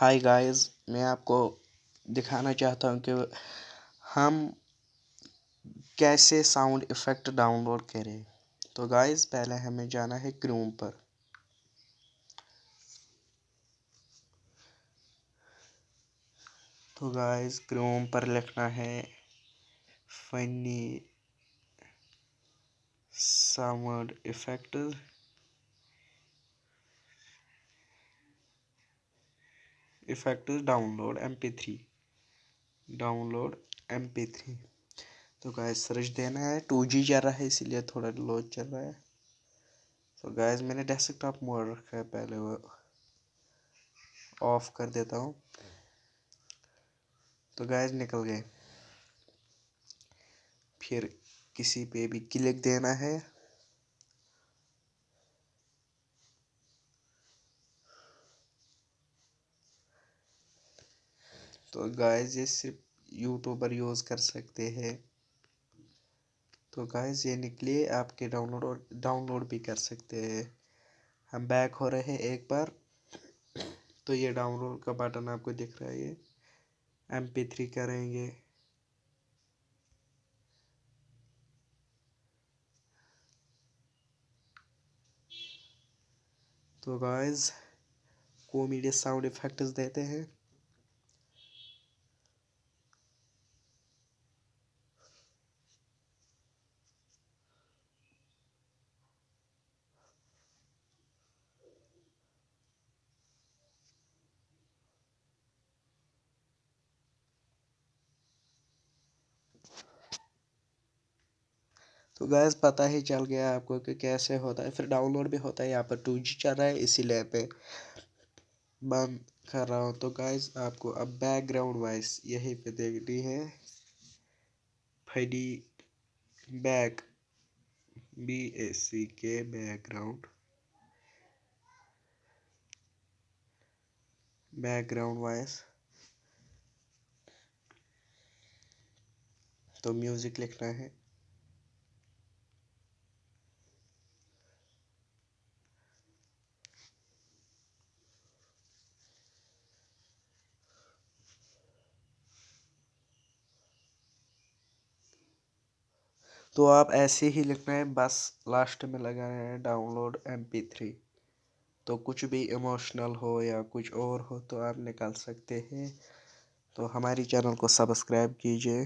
Hi guys, मैं आपको दिखाना चाहता हूँ कि हम कैसे साउंड इफ़ेक्ट डाउनलोड करें। तो गाइस, पहले हमें जाना है क्रोम पर। तो गाइस, क्रोम पर लिखना है funny sound effect. Download MP3 तो गाइस सर्च देना है। 2G चल रहा है इसीलिए थोड़ा लो चल रहा है। तो गाइस मैंने डेस्कटॉप मोड रखा है, पहले वो ऑफ कर देता हूँ। तो गाइस निकल गए। फिर किसी पे भी क्लिक देना है। तो गाइस ये सिर्फ यूट्यूबर यूज़ कर सकते हैं। तो गाइस ये निकलिए, आपके डाउनलोड भी कर सकते हैं। हम बैक हो रहे हैं एक बार। तो ये डाउनलोड का बटन आपको दिख रहा है, ये MP3 करेंगे। तो गाइस कॉमेडी साउंड इफेक्ट्स देते हैं। तो गैस पता ही चल गया आपको कि कैसे होता है। फिर डाउनलोड भी होता है। यहाँ पर 2G चल रहा है इसीलिए पे बंद कर रहा हूँ। तो गाइस आपको अब बैकग्राउंड वॉइस यहीं पे देखनी है। Funny BACK background voice. तो म्यूजिक लिखना है। तो आप ऐसे ही लिखना है, बस लास्ट में लगाना है डाउनलोड MP3। तो कुछ भी इमोशनल हो या कुछ और हो तो आप निकाल सकते हैं। तो हमारी चैनल को सब्सक्राइब कीजिए।